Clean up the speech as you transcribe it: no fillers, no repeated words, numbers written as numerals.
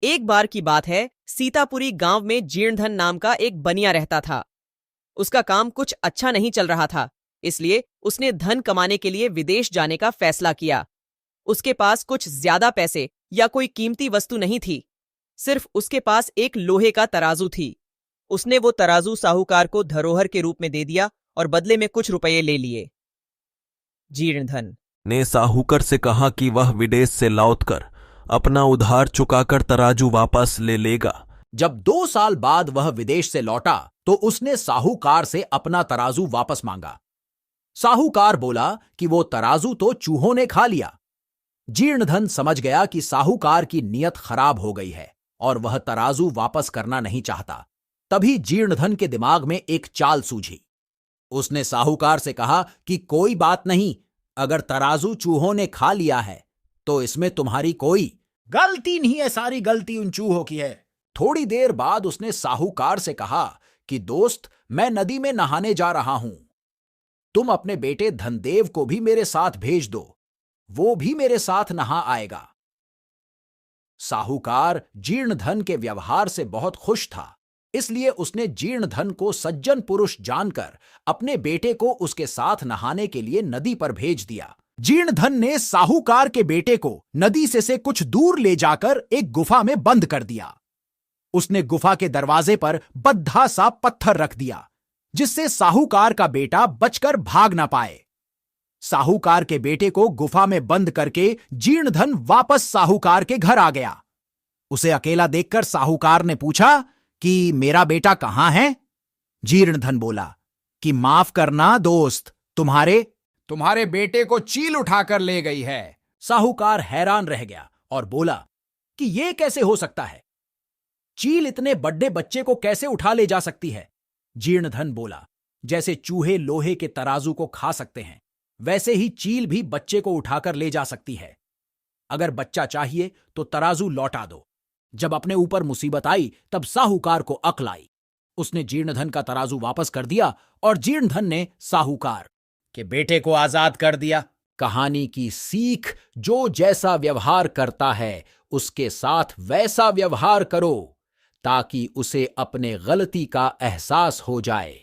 एक बार की बात है, सीतापुरी गांव में जीर्णधन नाम का एक बनिया रहता था। उसका काम कुछ अच्छा नहीं चल रहा था, इसलिए उसने धन कमाने के लिए विदेश जाने का फैसला किया। उसके पास कुछ ज्यादा पैसे या कोई कीमती वस्तु नहीं थी, सिर्फ उसके पास एक लोहे का तराजू थी। उसने वो तराजू साहूकार को धरोहर के रूप में दे दिया और बदले में कुछ रुपये ले लिए। जीर्णधन ने साहूकर से कहा कि वह विदेश से लौटकर अपना उधार चुकाकर तराजू वापस ले लेगा। जब 2 साल बाद वह विदेश से लौटा तो उसने साहूकार से अपना तराजू वापस मांगा। साहूकार बोला कि वो तराजू तो चूहों ने खा लिया। जीर्णधन समझ गया कि साहूकार की नीयत खराब हो गई है और वह तराजू वापस करना नहीं चाहता। तभी जीर्णधन के दिमाग में एक चाल सूझी। उसने साहूकार से कहा कि कोई बात नहीं, अगर तराजू चूहों ने खा लिया है तो इसमें तुम्हारी कोई गलती नहीं है, सारी गलती उन चूहों की है। थोड़ी देर बाद उसने साहूकार से कहा कि दोस्त, मैं नदी में नहाने जा रहा हूं, तुम अपने बेटे धनदेव को भी मेरे साथ भेज दो, वो भी मेरे साथ नहा आएगा। साहूकार जीर्णधन के व्यवहार से बहुत खुश था, इसलिए उसने जीर्णधन को सज्जन पुरुष जानकर अपने बेटे को उसके साथ नहाने के लिए नदी पर भेज दिया। जीर्णधन ने साहूकार के बेटे को नदी से कुछ दूर ले जाकर एक गुफा में बंद कर दिया। उसने गुफा के दरवाजे पर बद्धा सा पत्थर रख दिया, जिससे साहूकार का बेटा बचकर भाग ना पाए। साहूकार के बेटे को गुफा में बंद करके जीर्णधन वापस साहूकार के घर आ गया। उसे अकेला देखकर साहूकार ने पूछा कि मेरा बेटा कहां है? जीर्णधन बोला कि माफ करना दोस्त, तुम्हारे बेटे को चील उठाकर ले गई है। साहूकार हैरान रह गया और बोला कि यह कैसे हो सकता है? चील इतने बड़े बच्चे को कैसे उठा ले जा सकती है? जीर्णधन बोला, जैसे चूहे लोहे के तराजू को खा सकते हैं, वैसे ही चील भी बच्चे को उठाकर ले जा सकती है। अगर बच्चा चाहिए तो तराजू लौटा दो। जब अपने ऊपर मुसीबत आई तब साहूकार को अक्ल आई। उसने जीर्णधन का तराजू वापस कर दिया और जीर्णधन ने साहूकार के बेटे को आजाद कर दिया। कहानी की सीख, जो जैसा व्यवहार करता है उसके साथ वैसा व्यवहार करो, ताकि उसे अपने गलती का एहसास हो जाए।